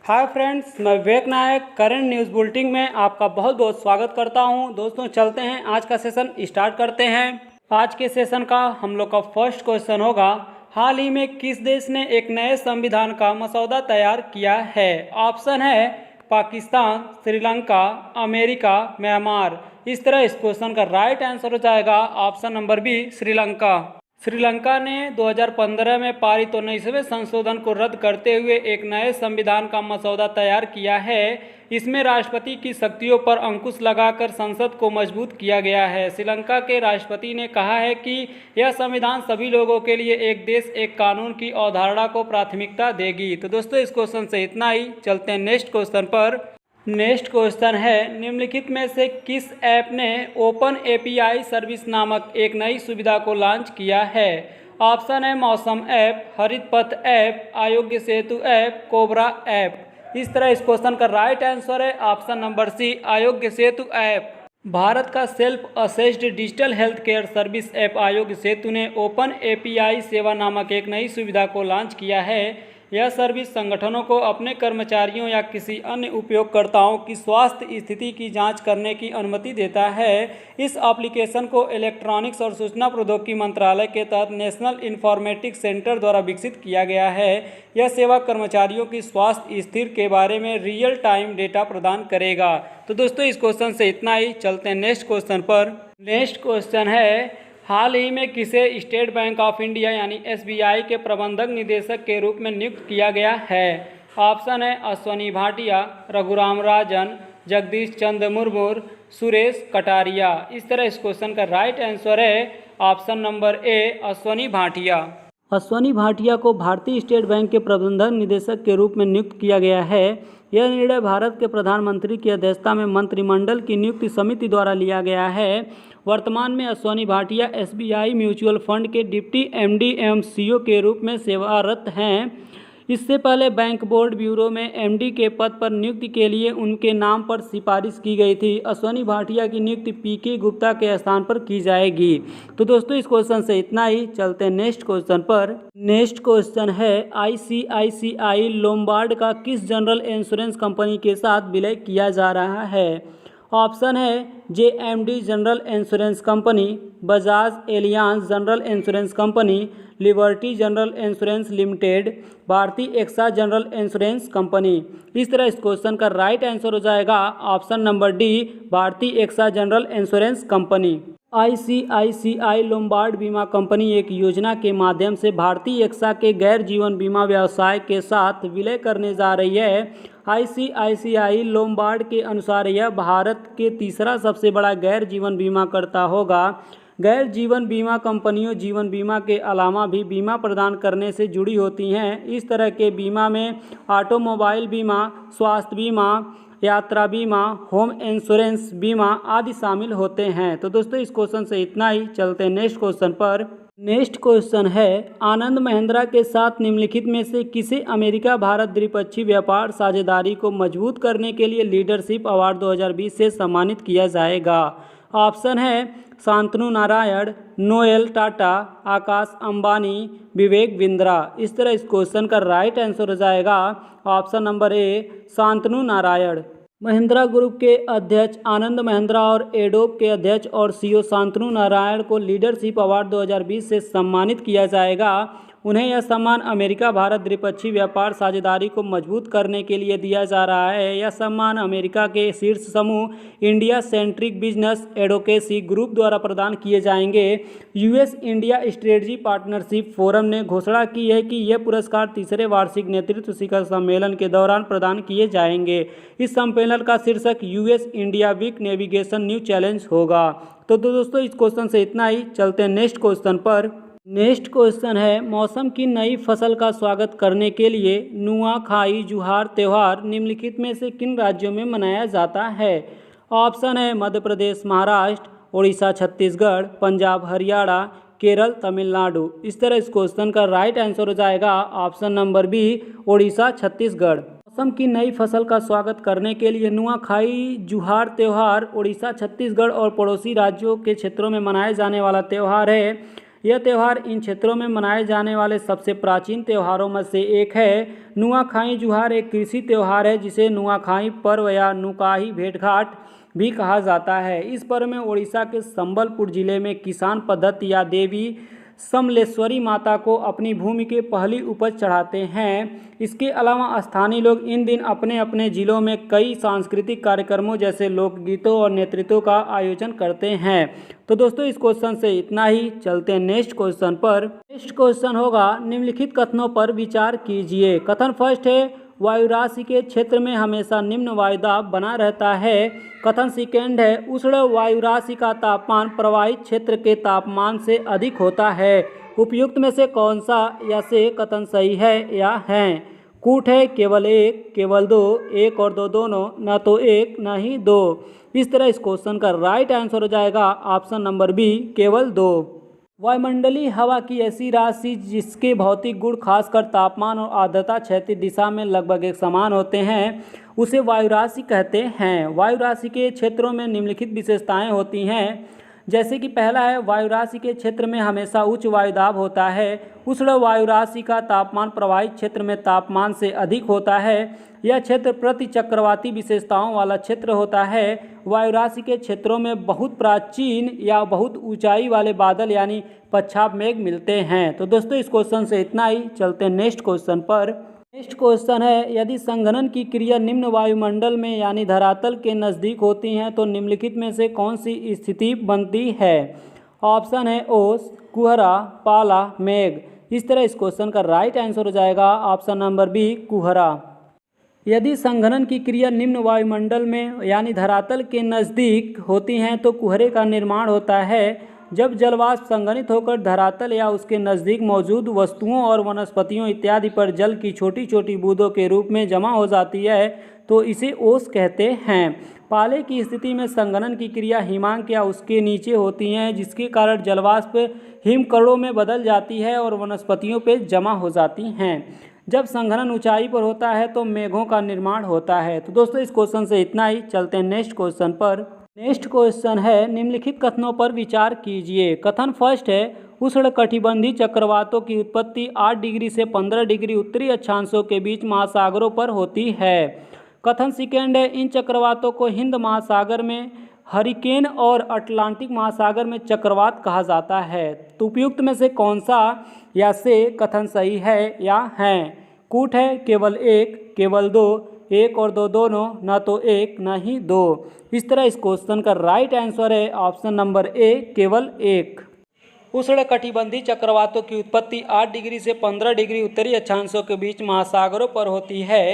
Hi friends, मैं विवेक नायक current news bulletin में आपका बहुत बहुत स्वागत करता हूं। दोस्तों चलते हैं, आज का सेशन स्टार्ट करते हैं। आज के सेशन का हम लोग का फर्स्ट क्वेश्चन होगा, हाल ही में किस देश ने एक नए संविधान का मसौदा तैयार किया है? ऑप्शन है पाकिस्तान, श्रीलंका, अमेरिका, म्यांमार। इस तरह इस क्वेश्चन का राइट आंसर हो जाएगा option number b, Sri Lanka. Sri Lanka ने 2015 में पारित 19वें संशोधन को रद्द करते हुए एक नए संविधान का मसौदा तैयार किया है। इसमें राष्ट्रपति की शक्तियों पर अंकुश लगाकर संसद को मजबूत किया गया है। श्रीलंका के राष्ट्रपति ने कहा है कि यह संविधान सभी लोगों के लिए एक देश एक कानून की अवधारणा को प्राथमिकता देगी। तो दोस्तों इस क्वेश्चन से इतना ही। चलते हैं नेक्स्ट क्वेश्चन पर। नेक्स्ट क्वेश्चन है, निम्नलिखित में से किस ऐप ने ओपन एपीआई सर्विस नामक एक नई सुविधा को लॉन्च किया है? ऑप्शन है मौसम ऐप, हरित पथ app, Aarogya Setu app, cobra app. इस तरह इस क्वेश्चन का राइट आंसर है option number C, Aarogya Setu app. Bharat का self assessed digital health care service app Aarogya Setu ने ओपन एपीआई सेवा नामक एक नई सुविधा को लॉन्च किया है। यह सर्विस संगठनों को अपने कर्मचारियों या किसी अन्य उपयोगकर्ताओं की स्वास्थ्य स्थिति की जांच करने की अनुमति देता है। इस एप्लीकेशन को इलेक्ट्रॉनिक्स और सूचना प्रौद्योगिकी मंत्रालय के तहत नेशनल इन्फॉर्मेटिक्स सेंटर द्वारा विकसित किया गया है। यह सेवा कर्मचारियों की स्वास्थ्य स्थिति के बारे में रियल टाइम डेटा प्रदान करेगा। तो दोस्तों इस क्वेश्चन से इतना ही। चलते हैं नेक्स्ट क्वेश्चन पर। नेक्स्ट क्वेश्चन है, हाल ही में किसे स्टेट बैंक ऑफ इंडिया यानी एसबीआई के प्रबंधक निदेशक के रूप में नियुक्त किया गया है? ऑप्शन है अश्वनी भाटिया, रघुराम राजन, जगदीश चंद्र मुर्मू, सुरेश कटारिया। इस तरह इस क्वेश्चन का राइट आंसर है option number A, Ashwani Bhatia. Ashwani Bhatia को भारतीय स्टेट बैंक के प्रबंधक निदेशक के रूप में नियुक्त किया गया है। यह निर्णय भारत के प्रधानमंत्री की अध्यक्षता में मंत्रिमंडल की नियुक्ति समिति द्वारा लिया गया है। वर्तमान में Ashwani Bhatia SBI mutual fund के डिप्टी एमडी एवं सीईओ के रूप में सेवारत हैं। इससे पहले बैंक बोर्ड ब्यूरो में एमडी के पद पर नियुक्ति के लिए उनके नाम पर सिफारिश की गई थी। अश्वनी भाटिया की नियुक्ति पीके गुप्ता के स्थान पर की जाएगी। तो दोस्तों इस क्वेश्चन से इतना ही। चलते हैं नेक्स्ट क्वेश्चन पर। नेक्स्ट क्वेश्चन है, आईसीआईसीआई लोम्बार्ड का किस जनरल इंश्योरेंस कंपनी के साथ विलय किया जा रहा है? ऑप्शन है JMD general insurance company, Bajaj Allianz general insurance company, Liberty general insurance limited, Bharatiya AXA general insurance company. इस तरह इस क्वेश्चन का राइट आंसर हो जाएगा option number d, Bharatiya AXA general insurance company. ICICI Lombard बीमा कंपनी एक योजना के माध्यम से भारतीय एक्सा के गैर जीवन बीमा व्यवसाय के साथ विलय करने जा रही है। आईसीआईसीआई लोम्बार्ड के अनुसार यह भारत के तीसरा सबसे बड़ा गैर जीवन बीमा करता होगा। गैर जीवन बीमा कंपनियों जीवन बीमा के अलावा भी बीमा प्रदान करने से जुड़ी होती हैं। इस तरह के बीमा में ऑटोमोबाइल बीमा, स्वास्थ्य बीमा, यात्रा बीमा, होम इंश्योरेंस बीमा आदि शामिल होते हैं। तो दोस्तों इस क्वेश्चन से इतना ही। चलते हैं नेक्स्ट क्वेश्चन पर। नेक्स्ट क्वेश्चन है, आनंद महिंद्रा के साथ निम्नलिखित में से किसे अमेरिका भारत द्विपक्षीय व्यापार साझेदारी को मजबूत करने के लिए लीडरशिप अवार्ड 2020 से सम्मानित किया जाएगा? ऑप्शन है शांतनु नारायण, नोएल टाटा, आकाश अंबानी, विवेक बिंद्रा। इस तरह इस क्वेश्चन का राइट आंसर हो जाएगा option number A, Shantanu Narayan. Mahindra group के अध्यक्ष आनंद महिंद्रा और एडोब के अध्यक्ष और सीईओ शांतनु नारायण को लीडरशिप अवार्ड 2020 से सम्मानित किया जाएगा। उन्हें यह सम्मान अमेरिका भारत द्विपक्षीय व्यापार साझेदारी को मजबूत करने के लिए दिया जा रहा है। यह सम्मान अमेरिका के शीर्ष समूह India centric business advocacy group द्वारा प्रदान किए जाएंगे। US India strategy partnership forum ने घोषणा की है कि यह पुरस्कार तीसरे वार्षिक नेतृत्व शिखर सम्मेलन के दौरान प्रदान किए जाएंगे। इस सम्मेलन का शीर्षक US India week navigation new challenge होगा। तो दोस्तों इस क्वेश्चन से इतना ही। चलते हैं नेक्स्ट क्वेश्चन पर। नेक्स्ट क्वेश्चन है, मौसम की नई फसल का स्वागत करने के लिए नुआखाई जुहार त्यौहार निम्नलिखित में से किन राज्यों में मनाया जाता है? ऑप्शन है मध्य प्रदेश, महाराष्ट्र, उड़ीसा, छत्तीसगढ़, पंजाब, हरियाणा, केरल, तमिलनाडु। इस तरह इस क्वेश्चन का राइट आंसर हो जाएगा option number b, Orissa, Chhattisgarh. मौसम की नई फसल का स्वागत करने के लिए नुआखाई जुहार त्यौहार उड़ीसा, छत्तीसगढ़ और पड़ोसी राज्यों के क्षेत्रों में मनाए जाने वाला त्यौहार है। यह त्यौहार इन क्षेत्रों में मनाए जाने वाले सबसे प्राचीन त्योहारों में से एक है। नुआखाई जुहार एक कृषि त्यौहार है जिसे नुआखाई पर्व या नुकाही भेंटघाट भी कहा जाता है। इस पर्व में ओडिशा के संबलपुर जिले में किसान पद्धति या देवी समलेश्वरी माता को अपनी भूमि के पहली उपज चढ़ाते हैं। इसके अलावा स्थानीय लोग इन दिन अपने अपने जिलों में कई सांस्कृतिक कार्यक्रमों जैसे लोकगीतों और नृत्यों का आयोजन करते हैं। तो दोस्तों इस क्वेश्चन से इतना ही। चलते हैं नेक्स्ट क्वेश्चन पर। नेक्स्ट क्वेश्चन होगा निम्नलिखित कथनों पर विचार कीजिए। कथन फर्स्ट है वायु राशि के क्षेत्र में हमेशा निम्न वायुदाब बना रहता है। कथन सेकेंड है उष्ण वायु राशि का तापमान प्रवाहित क्षेत्र के तापमान से अधिक होता है। उपयुक्त में से कौन सा या से कथन सही है या है? कूट है केवल एक, केवल दो, एक और दो दोनों, न तो एक न ही दो। इस तरह इस क्वेश्चन का राइट आंसर हो जाएगा ऑप्शन नंबर बी, केवल दो। वायुमंडलीय हवा की ऐसी राशि जिसके भौतिक गुण खासकर तापमान और आर्द्रता क्षैतिज दिशा में लगभग एक समान होते हैं उसे वायु राशि कहते हैं। वायु राशि के क्षेत्रों में निम्नलिखित विशेषताएं होती हैं, जैसे कि पहला है वायु राशि के क्षेत्र में हमेशा उच्च वायुदाब होता है। उष्ण वायु राशि का तापमान प्रवाहित क्षेत्र में तापमान से अधिक होता है। यह क्षेत्र प्रति चक्रवाती विशेषताओं वाला क्षेत्र होता है। वायु राशि के क्षेत्रों में बहुत प्राचीन या बहुत ऊंचाई वाले बादल यानी पच्छाद मेघ मिलते हैं। तो दोस्तों इस क्वेश्चन से इतना ही। चलते हैं नेक्स्ट क्वेश्चन पर। नेक्स्ट क्वेश्चन है यदि संघनन की क्रिया निम्न वायुमंडल में यानी धरातल के नज़दीक होती हैं तो निम्नलिखित में से कौन सी स्थिति बनती है? ऑप्शन है ओस, कुहरा, पाला, मेघ। इस तरह इस क्वेश्चन का राइट आंसर हो जाएगा ऑप्शन नंबर बी, कुहरा। यदि संघनन की क्रिया निम्न वायुमंडल में यानी धरातल के नज़दीक होती हैं तो कुहरे का निर्माण होता है। जब जलवाष्प संघनित होकर धरातल या उसके नज़दीक मौजूद वस्तुओं और वनस्पतियों इत्यादि पर जल की छोटी छोटी बूंदों के रूप में जमा हो जाती है तो इसे ओस कहते हैं। पाले की स्थिति में संघनन की क्रिया हिमांक या उसके नीचे होती है जिसके कारण जलवाष्प हिमकणों में बदल जाती है और वनस्पतियों पर जमा हो जाती हैं। जब संघनन ऊंचाई पर होता है तो मेघों का निर्माण होता है। तो दोस्तों इस क्वेश्चन से इतना ही। चलते हैं नेक्स्ट क्वेश्चन पर। नेक्स्ट क्वेश्चन है निम्नलिखित कथनों पर विचार कीजिए। कथन फर्स्ट है उष्णकटिबंधीय चक्रवातों की उत्पत्ति 8 डिग्री से 15 डिग्री उत्तरी अक्षांशों के बीच महासागरों पर होती है। कथन सेकेंड है इन चक्रवातों को हिंद महासागर में हरिकेन और अटलांटिक महासागर में चक्रवात कहा जाता है। तो उपयुक्त में से कौन सा या से कथन सही है या है? कूट है केवल एक, केवल दो, एक और दो दोनों, न तो एक न ही दो। इस तरह इस क्वेश्चन का राइट आंसर है ऑप्शन नंबर ए, केवल एक। उष्णकटिबंधीय चक्रवातों की उत्पत्ति 8 डिग्री से 15 डिग्री उत्तरी अक्षांशों के बीच महासागरों पर होती है।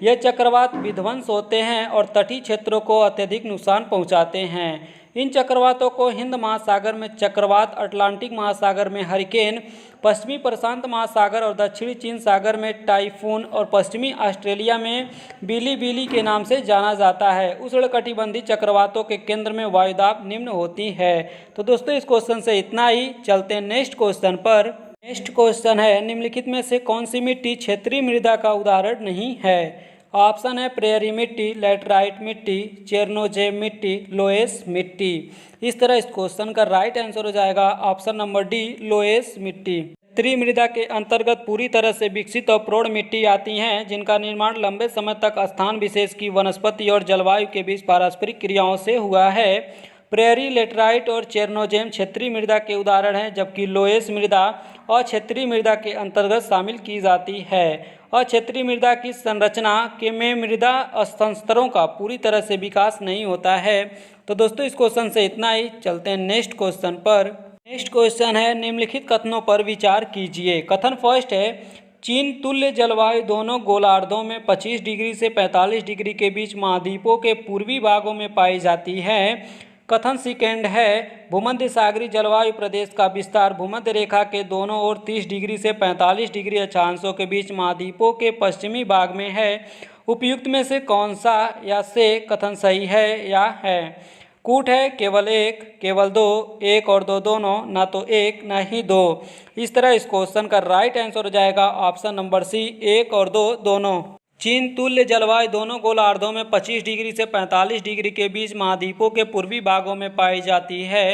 यह चक्रवात विध्वंस होते हैं और तटीय क्षेत्रों को अत्यधिक नुकसान पहुंचाते हैं। इन चक्रवातों को हिंद महासागर में चक्रवात, अटलांटिक महासागर में हरिकेन, पश्चिमी प्रशांत महासागर और दक्षिणी चीन सागर में टाइफून और पश्चिमी ऑस्ट्रेलिया में बिली के नाम से जाना जाता है। उष्णकटिबंधीय चक्रवातों के केंद्र में वायुदाब निम्न होती है। तो दोस्तों इस क्वेश्चन से इतना ही। चलते हैं नेक्स्ट क्वेश्चन पर। नेक्स्ट क्वेश्चन है निम्नलिखित में से कौन सी मिट्टी क्षेत्रीय मृदा का उदाहरण नहीं है? ऑप्शन है प्रेयरी मिट्टी, लैटराइट मिट्टी, चेरनोजेम मिट्टी, लोएस मिट्टी। इस तरह इस क्वेश्चन का राइट आंसर हो जाएगा ऑप्शन नंबर डी, लोएस मिट्टी। क्षेत्रीय मृदा के अंतर्गत पूरी तरह से विकसित और प्रौढ़ मिट्टी आती हैं जिनका निर्माण लंबे समय तक स्थान विशेष की वनस्पति और जलवायु के बीच पारस्परिक क्रियाओं से हुआ है। प्रेयरी, लेटराइट और चेरनोजेम क्षेत्रीय मृदा के उदाहरण हैं जबकि लोएस मृदा अक्षेत्रीय मृदा के अंतर्गत शामिल की जाती है। अक्षेत्रीय मृदा की संरचना के में मृदा स्तरों का पूरी तरह से विकास नहीं होता है। तो दोस्तों इस क्वेश्चन से इतना ही। चलते हैं नेक्स्ट क्वेश्चन पर। नेक्स्ट क्वेश्चन है निम्नलिखित कथनों पर विचार कीजिए। कथन फर्स्ट है चीन तुल्य जलवायु दोनों गोलार्धों में 25 डिग्री से 45 डिग्री के बीच महाद्वीपों के पूर्वी भागों में पाई जाती है। कथन सेकेंड है भूमध्य सागरीय जलवायु प्रदेश का विस्तार भूमध्य रेखा के दोनों ओर 30 डिग्री से 45 डिग्री अक्षांशों के बीच महाद्वीपों के पश्चिमी भाग में है। उपयुक्त में से कौन सा या से कथन सही है या है? कूट है केवल एक, केवल दो, एक और दो दोनों, न तो एक न ही दो। इस तरह इस क्वेश्चन का राइट आंसर हो जाएगा ऑप्शन नंबर सी, एक और दो दोनों। चीन तुल्य जलवायु दोनों गोलार्धों में 25 डिग्री से 45 डिग्री के बीच महाद्वीपों के पूर्वी भागों में पाई जाती है।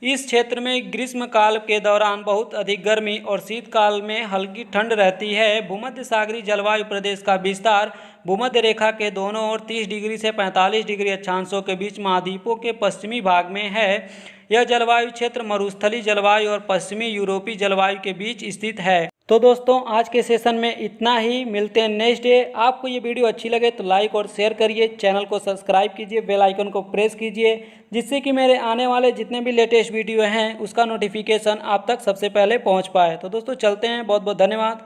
इस क्षेत्र में ग्रीष्म काल के दौरान बहुत अधिक गर्मी और शीतकाल में हल्की ठंड रहती है। भूमध्य सागरीय जलवायु प्रदेश का विस्तार भूमध्य रेखा के दोनों ओर 30 डिग्री से 45 डिग्री अक्षांशों के बीच महाद्वीपों के पश्चिमी भाग में है। यह जलवायु क्षेत्र मरुस्थलीय जलवायु और पश्चिमी यूरोपीय जलवायु के बीच स्थित है। तो दोस्तों आज के सेशन में इतना ही, मिलते हैं नेक्स्ट डे। आपको ये वीडियो अच्छी लगे तो लाइक और शेयर करिए, चैनल को सब्सक्राइब कीजिए, बेल आइकन को प्रेस कीजिए, जिससे कि मेरे आने वाले जितने भी लेटेस्ट वीडियो हैं उसका नोटिफिकेशन आप तक सबसे पहले पहुंच पाए। तो दोस्तों चलते हैं, बहुत बहुत धन्यवाद।